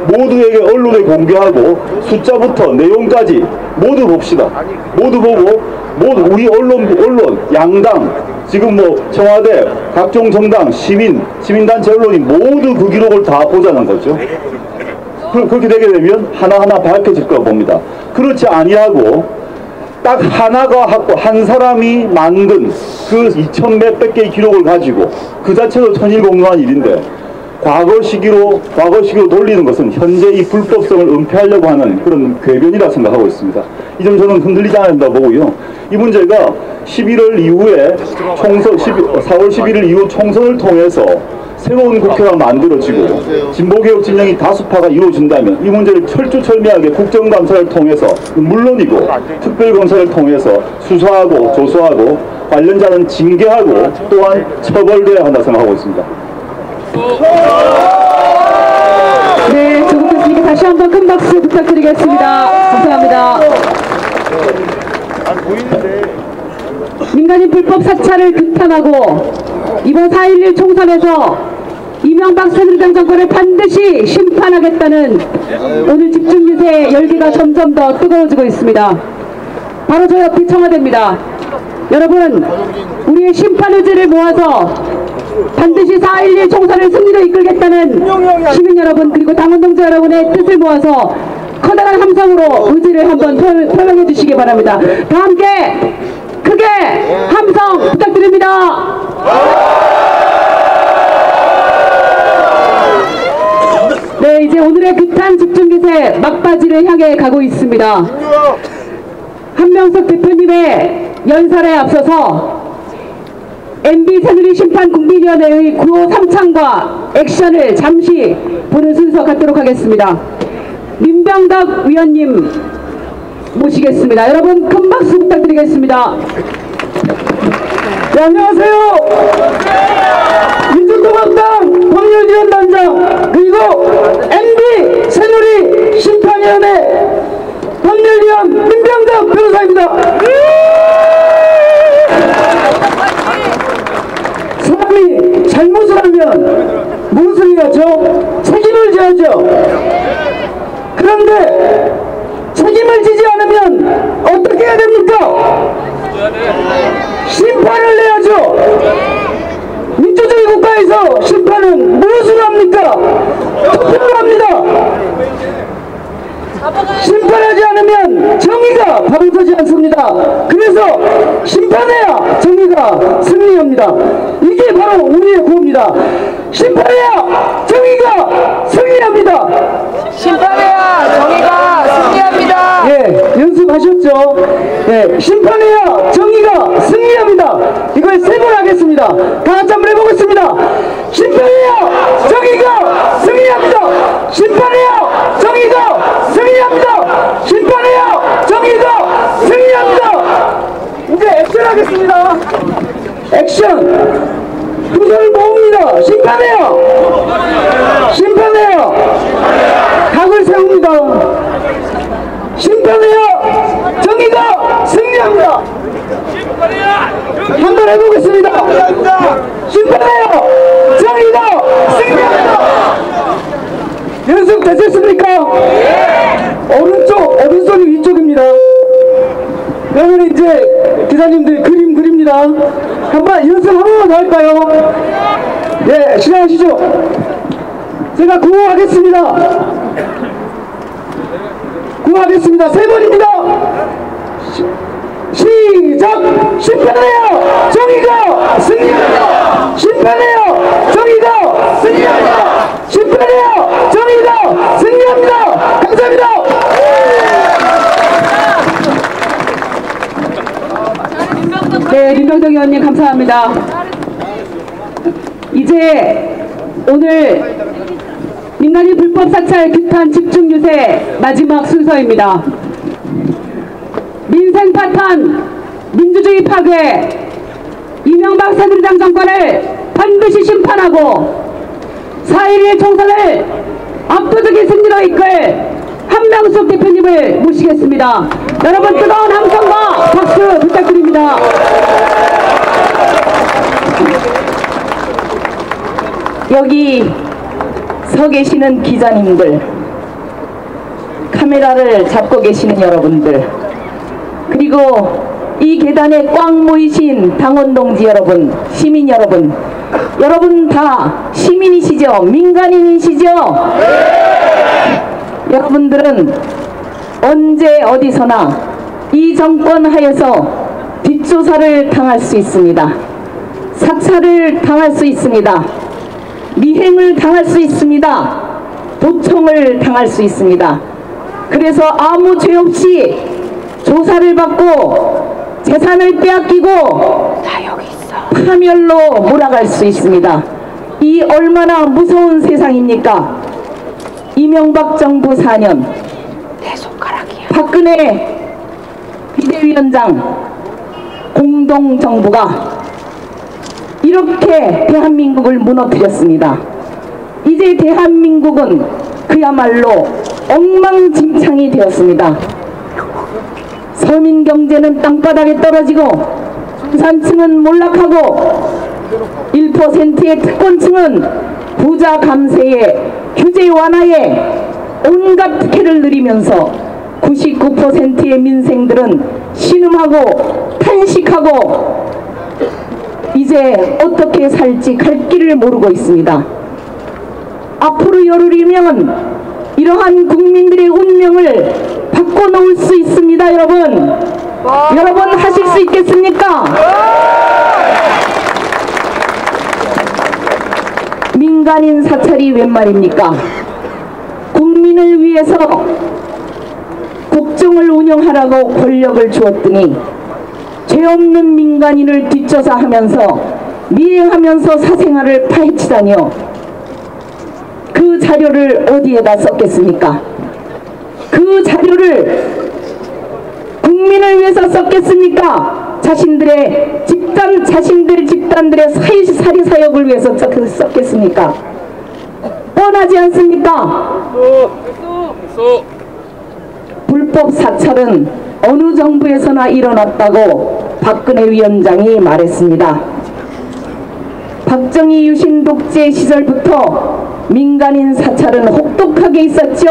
모두에게 언론에 공개하고 숫자부터 내용까지 모두 봅시다. 모두 보고 우리 언론 양당 지금 청와대 각종 정당 시민단체 언론이 모두 그 기록을 다 보자는 거죠. 그렇게 되게 되면 하나하나 밝혀질 거라고 봅니다. 그렇지 아니하고 딱 한 사람이 만든 그 2000몇백 개의 기록을 가지고 그 자체도 천일공노한 일인데 과거 시기로 돌리는 것은 현재 이 불법성을 은폐하려고 하는 그런 궤변이라 생각하고 있습니다. 이 점 저는 흔들리지 않아야 된다고 보고요. 이 문제가 11월 이후에 4월 11일 이후 총선을 통해서 새로운 국회가 만들어지고 진보개혁 진영이 다수파가 이루어진다면 이 문제를 철두철미하게 국정감사를 통해서 물론이고 특별검사를 통해서 수사하고 조사하고 관련자는 징계하고 또한 처벌돼야 한다 생각하고 있습니다. 네, 조국 교수님께 다시 한번 큰 박수 부탁드리겠습니다. 감사합니다. 민간인 불법 사찰을 규탄하고 이번 4.11 총선에서 이명박 새누리당 정권을 반드시 심판하겠다는 오늘 집중 유세의 열기가 점점 더 뜨거워지고 있습니다. 바로 저 옆이 청와대입니다. 여러분, 우리의 심판 의지를 모아서 반드시 4.11 총선을 승리로 이끌겠다는 시민 여러분 그리고 당원동지 여러분의 뜻을 모아서 커다란 함성으로 의지를 한번 표명해 주시기 바랍니다. 다 함께 크게 함성 부탁드립니다. 네, 이제 오늘의 규탄 집중기세 막바지를 향해 가고 있습니다. 한명석 대표님의 연설에 앞서서 MB 새누리 심판국민위원회의 구호 3창과 액션을 잠시 보는 순서 갖도록 하겠습니다. 민병덕 위원님 모시겠습니다. 여러분 큰 박수 부탁드리겠습니다. 네, 안녕하세요. 민주통합당 법률위원단장 그리고 MB 새누리 심판위원회 법률위원 민병덕 변호사입니다. 사람이 잘못을 하면 무엇을 해야죠? 책임을 져야죠. 그런데 책임을 지지 않으면 어떻게 해야 됩니까? 심판을 내야죠. 민주주의 국가에서 심판은 무엇을 합니까? 투표를 합니다. 심판하지 않으면 정의가 바로서지 않습니다. 그래서 심판해야 정의가 승리합니다. 이게 바로 우리의 구호입니다. 심판해야 정의가 승리합니다. 심판해야 정의가 승리합니다. 예, 연습하셨죠? 예, 심판해야 정의가 승리합니다. 이걸 3번 하겠습니다. 다 같이 한번 해보겠습니다. 심판해야 정의가 승리합니다. 심판해야 정의가 승리합니다. 심판해야 정의가 승리합니다. 이제 액션 하겠습니다. 액션. 두 손을 모읍니다. 심판해야. 심판해야. 각을 세웁니다. 심판해야 정의가 승리합니다. 한번 해보겠습니다. 심판해야 정의가 승리합니다. 연습 되셨습니까? 오른손이 위쪽입니다. 그러면 이제 기사님들 그림 그립니다. 한번 연습 한 번만 더 할까요? 예, 시작하시죠. 제가 구호하겠습니다. 구호하겠습니다. 3번입니다. 시작! 심판해야 정의가 승리합니다. 심판해야 정의가 승리합니다. 심판해야 정의가 승리합니다. 감사합니다. 네, 민병덕 의원님 감사합니다. 이제 오늘 민간인 불법 사찰 규탄 집중 유세 마지막 순서입니다. 민생 파탄, 민주주의 파괴, 이명박 새누리당 정권을 반드시 심판하고 4.11 총선을 압도적인 승리로 이끌 한명숙 대표님을 모시겠습니다. 여러분 뜨거운 함성과 박수 부탁드립니다. 여기 서 계시는 기자님들, 카메라를 잡고 계시는 여러분들, 그리고 이 계단에 꽉 모이신 당원동지 여러분, 시민 여러분, 여러분 다 시민이시죠? 민간인이시죠? 여러분들은 언제 어디서나 이 정권 하에서 뒷조사를 당할 수 있습니다. 사찰을 당할 수 있습니다. 미행을 당할 수 있습니다. 도청을 당할 수 있습니다. 그래서 아무 죄 없이 조사를 받고 재산을 빼앗기고 파멸로 몰아갈 수 있습니다. 이 얼마나 무서운 세상입니까? 이명박 정부 4년, 박근혜 비대위원장 공동정부가 이렇게 대한민국을 무너뜨렸습니다. 이제 대한민국은 그야말로 엉망진창이 되었습니다. 서민 경제는 땅바닥에 떨어지고 중산층은 몰락하고 1%의 특권층은 부자 감세에 규제 완화에 온갖 특혜를 누리면서 99%의 민생들은 신음하고 탄식하고 이제 어떻게 살지 갈 길을 모르고 있습니다. 앞으로 열흘이면 이러한 국민들의 운명을 바꿔놓을 수 있습니다. 여러분, 여러분 하실 수 있겠습니까? 민간인 사찰이 웬 말입니까? 국민을 위해서 국정을 운영하라고 권력을 주었더니 죄 죄 없는 민간인을 뒷조사하면서 미행하면서 사생활을 파헤치다니요. 그 자료를 어디에다 썼겠습니까? 그 자료를 국민을 위해서 썼겠습니까? 자신들의 집단들의 사리 사역을 위해서 썼겠습니까? 뻔하지 않습니까? 불법 사찰은 어느 정부에서나 일어났다고 박근혜 위원장이 말했습니다. 박정희 유신 독재 시절부터 민간인 사찰은 혹독하게 있었죠.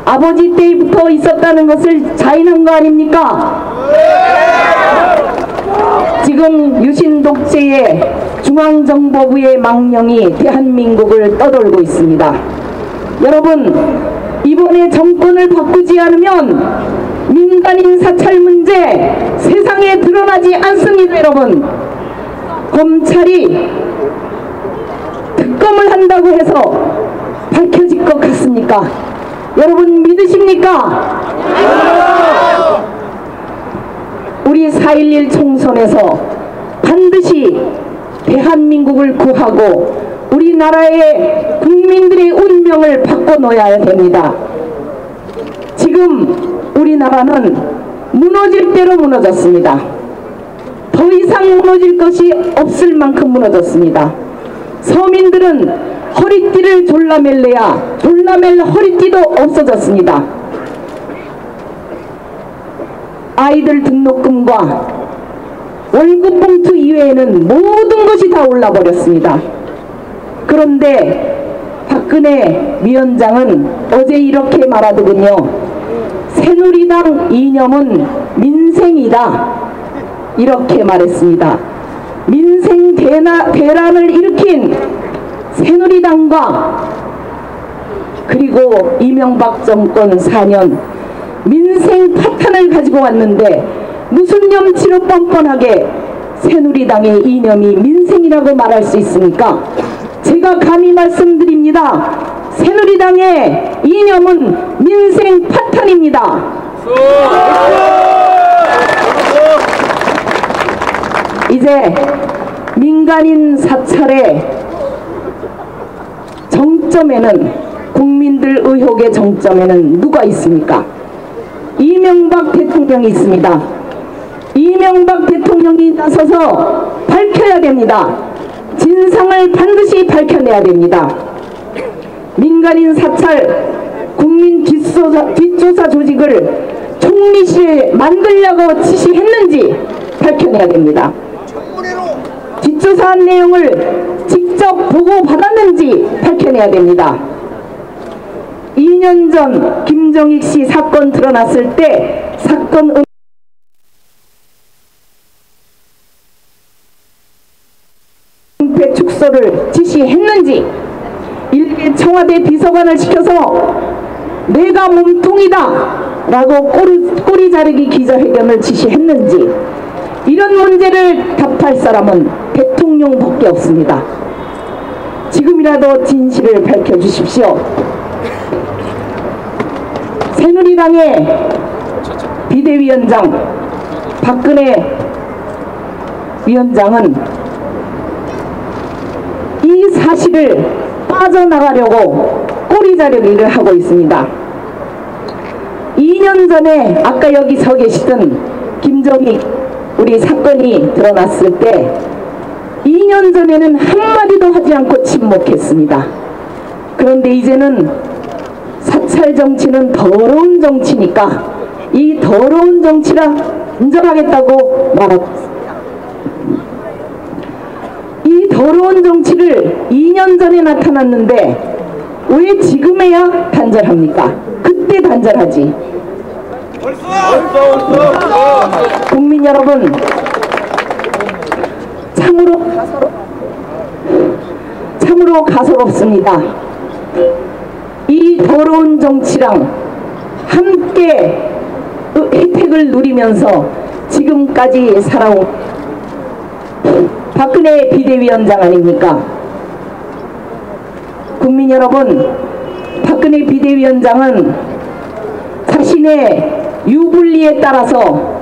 아버지 때부터 있었다는 것을 자인한 거 아닙니까? 지금 유신 독재의 중앙정보부의 망령이 대한민국을 떠돌고 있습니다. 여러분, 이번에 정권을 바꾸지 않으면 민간인 사찰 문제 세상에 드러나지 않습니다. 여러분, 검찰이 특검을 한다고 해서 밝혀질 것 같습니까? 여러분 믿으십니까? 우리 4.11 총선에서 반드시 대한민국을 구하고 우리나라의 국민들의 운명을 바꿔놓아야 됩니다. 지금 우리나라는 무너질 대로 무너졌습니다. 더 이상 무너질 것이 없을 만큼 무너졌습니다. 서민들은 허리띠를 졸라맬래야 졸라맬 허리띠도 없어졌습니다. 아이들 등록금과 월급 봉투 이외에는 모든 것이 다 올라버렸습니다. 그런데 박근혜 위원장은 어제 이렇게 말하더군요. 새누리당 이념은 민생이다. 이렇게 말했습니다. 민생 대란을 일으킨 새누리당과 그리고 이명박 정권 4년 민생 파탄을 가지고 왔는데 무슨 염치로 뻔뻔하게 새누리당의 이념이 민생이라고 말할 수 있습니까? 제가 감히 말씀드립니다. 새누리당의 이념은 민생 파탄입니다. 이제 민간인 사찰의 정점에는, 국민들 의혹의 정점에는 누가 있습니까? 이명박 대통령이 있습니다. 이명박 대통령이 나서서 밝혀야 됩니다. 진상을 반드시 밝혀내야 됩니다. 민간인 사찰 국민 뒷조사 조직을 총리실 만들려고 지시했는지 밝혀내야 됩니다. 뒷조사한 내용을 직접 보고받았는지 밝혀내야 됩니다. 2년 전 김정익 씨 사건 드러났을 때 사건 은폐 축소를 지시했는지, 일개 청와대 비서관을 시켜서 내가 몸통이다 라고 꼬리 자르기 기자회견을 지시했는지, 이런 문제를 답할 사람은 대통령밖에 없습니다. 지금이라도 진실을 밝혀주십시오. 새누리당의 비대위원장 박근혜 위원장은 이 사실을 빠져나가려고 꼬리 자르기를 하고 있습니다. 2년 전에 아까 여기 서 계시던 김정익 우리 사건이 드러났을 때 2년 전에는 한마디도 하지 않고 침묵했습니다. 그런데 이제는 사찰 정치는 더러운 정치니까 이 더러운 정치라 인정하겠다고 말하고 있습니다. 이 더러운 정치를 2년 전에 나타났는데 왜 지금에야 단절합니까? 그때 단절하지. 국민 여러분, 참으로 가소롭습니다. 이 더러운 정치랑 함께 혜택을 누리면서 지금까지 살아온 박근혜 비대위원장 아닙니까? 국민 여러분, 박근혜 비대위원장은 자신의 유불리에 따라서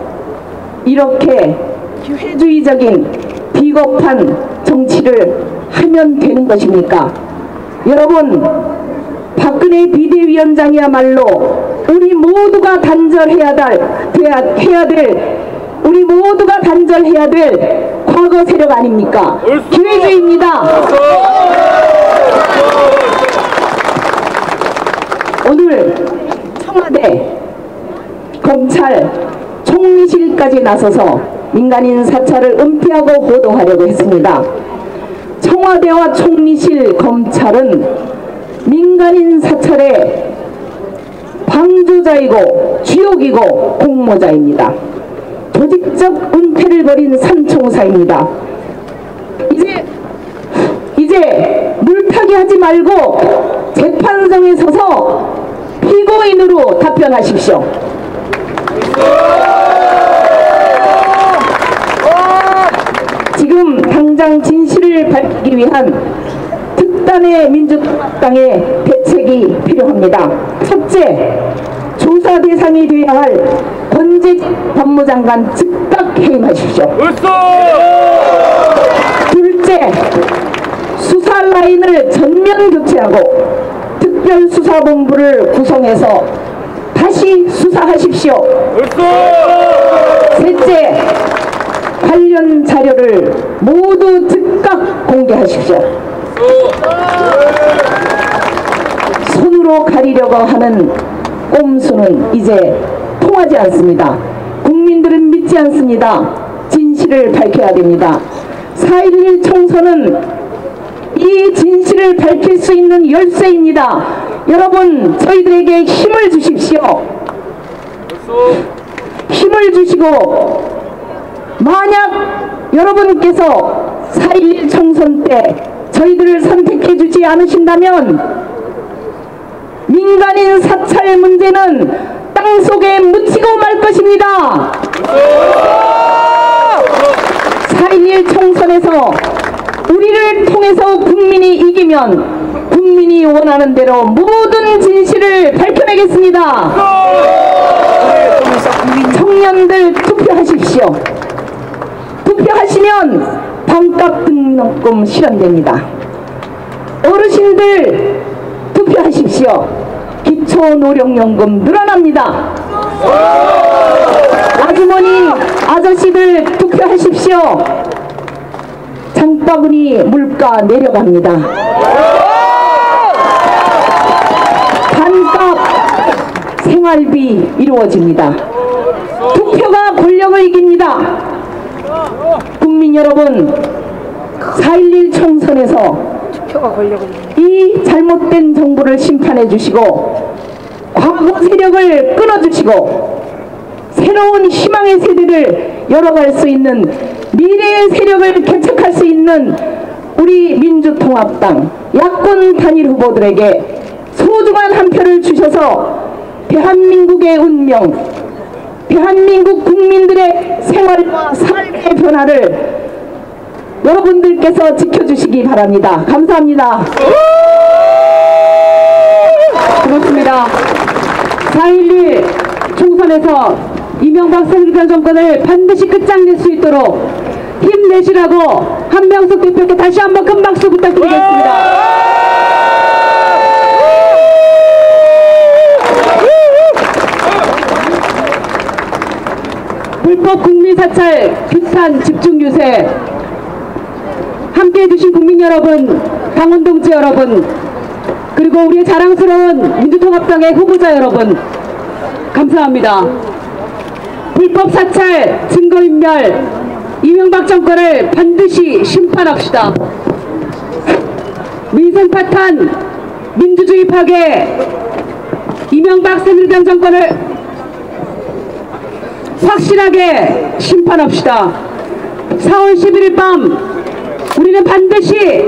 이렇게 기회주의적인 비겁한 정치를 하면 되는 것입니까? 여러분, 박근혜 비대위원장이야말로 우리 모두가 단절해야 될 우리 모두가 단절해야 될 과거 세력 아닙니까? 기회주의입니다. 오늘 청와대, 검찰, 총리실까지 나서서 민간인 사찰을 은폐하고 보도하려고 했습니다. 청와대와 총리실, 검찰은 민간인 사찰의 방조자이고 주역이고 공모자입니다. 조직적 은폐를 벌인 삼총사입니다. 이제 물타기 하지 말고 재판정에 서서 피고인으로 답변하십시오. 지금 당장 진실을 밝히기 위한 특단의 민주당의 대책이 필요합니다. 첫째, 조사 대상이 되어야 할 권재직 법무장관 즉각 해임하십시오. 둘째, 수사 라인을 전면 교체하고 특별수사본부를 구성해서 다시 수사하십시오. 셋째, 관련 자료를 모두 즉각 공개하십시오. 손으로 가리려고 하는 꼼수는 이제 통하지 않습니다. 국민들은 믿지 않습니다. 진실을 밝혀야 됩니다. 4.11 총선은 이 진실을 밝힐 수 있는 열쇠입니다. 여러분, 저희들에게 힘을 주십시오. 힘을 주시고, 만약 여러분께서 4.11 총선 때 저희들을 선택해 주지 않으신다면 민간인 사찰 문제는 땅속에 묻히고 말 것입니다. 4.11 총선에서 우리를 통해서 국민이 이기면 국민이 원하는 대로 모든 진실을 밝혀내겠습니다. 청년들 투표하십시오. 투표하시면 반값 등록금 실현됩니다. 어르신들 투표하십시오. 기초노령연금 늘어납니다. 아주머니, 아저씨들 투표하십시오. 장바구니 물가 내려갑니다. 반값 생활비 이루어집니다. 투표가 권력을 이깁니다. 국민 여러분, 4.11 총선에서 이 잘못된 정부를 심판해 주시고 과거 세력을 끊어주시고 새로운 희망의 세대를 열어갈 수 있는 미래의 세력을 개척할 수 있는 우리 민주통합당 야권 단일 후보들에게 소중한 한 표를 주셔서 대한민국의 운명, 대한민국 국민들의 생활과 삶의 변화를 여러분들께서 지켜주시기 바랍니다. 감사합니다. 그렇습니다. 4.11 총선에서 이명박 새누리당 정권을 반드시 끝장낼 수 있도록 힘내시라고 한명숙 대표께 다시 한번 큰 박수 부탁드리겠습니다. 불법 국민사찰 규탄 집중유세 함께해 주신 국민 여러분, 당원 동지 여러분, 그리고 우리의 자랑스러운 민주통합당의 후보자 여러분, 감사합니다. 불법 사찰, 증거인멸, 이명박 정권을 반드시 심판합시다. 민생 파탄, 민주주의 파괴, 이명박 새누리당 정권을 확실하게 심판합시다. 4월 11일 밤 우리는 반드시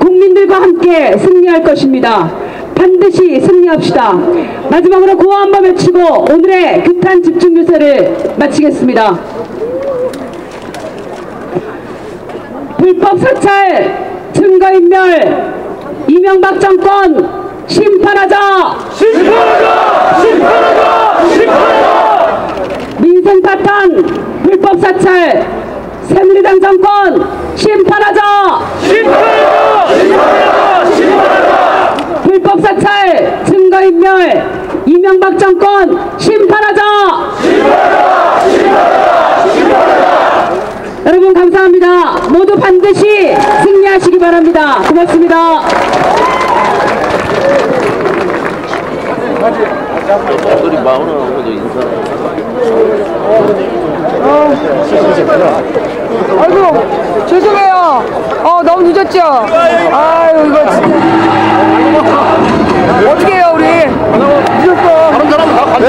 국민들과 함께 승리할 것입니다. 반드시 승리합시다. 마지막으로 구호 한번 외치고 오늘의 규탄 집중유세를 마치겠습니다. 불법 사찰, 증거인멸, 이명박 정권 심판하자! 심판하자! 심판하자! 심판하자! 민생 파탄, 불법 사찰 새누리당 정권 심판하자! 불법 사찰 증거인멸 이명박 정권 심판하자! 여러분 감사합니다. 모두 반드시 승리하시기 바랍니다. 고맙습니다. 아이고 죄송해요. 너무 늦었죠? 아유 이거 진짜 어떻게 해요 우리? 늦었어. 다른 사람 다 가네.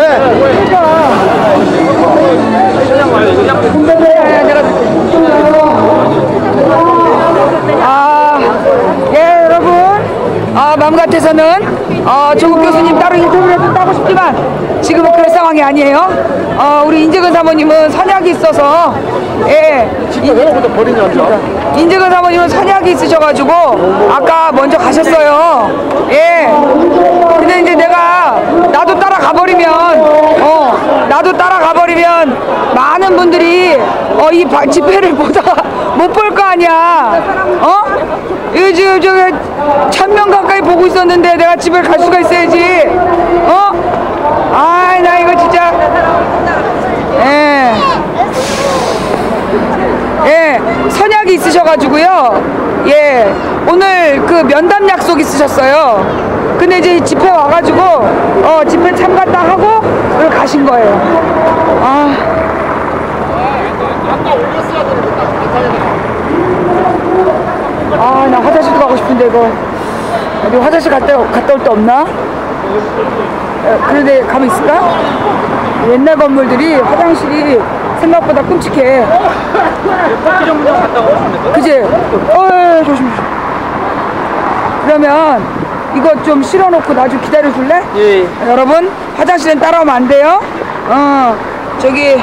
예 여러분 마음 같아서는 조국 교수님 따로 인터뷰를 하고 싶지만 지금은 그럴 상황이 아니에요. 우리 인재근 사모님은 선약이 있어서 인재근 사모님은 선약이 있으셔가지고 아까 먼저 가셨어요. 근데 이제 나도 따라가 버리면 많은 분들이 이 집회를 보다가 못 볼 거 아니야. 요즘 저기 1000명 가까이 보고 있었는데 내가 집에 갈 수가 있어야지. 나 이거 진짜. 선약이 있으셔가지고요. 오늘 그 면담 약속 있으셨어요. 근데 이제 집회 와가지고 집회 참가 딱 하고 여기 가신 거예요. 나 화장실도 가고 싶은데 이거 어디 화장실 갔다 올 데 없나? 그런데 가면 있을까? 옛날 건물들이 화장실이 생각보다 끔찍해. 그지? 조심. 그러면 이거 좀 실어놓고 나 좀 기다려 줄래? 예. 여러분 화장실은 따라오면 안 돼요. 저기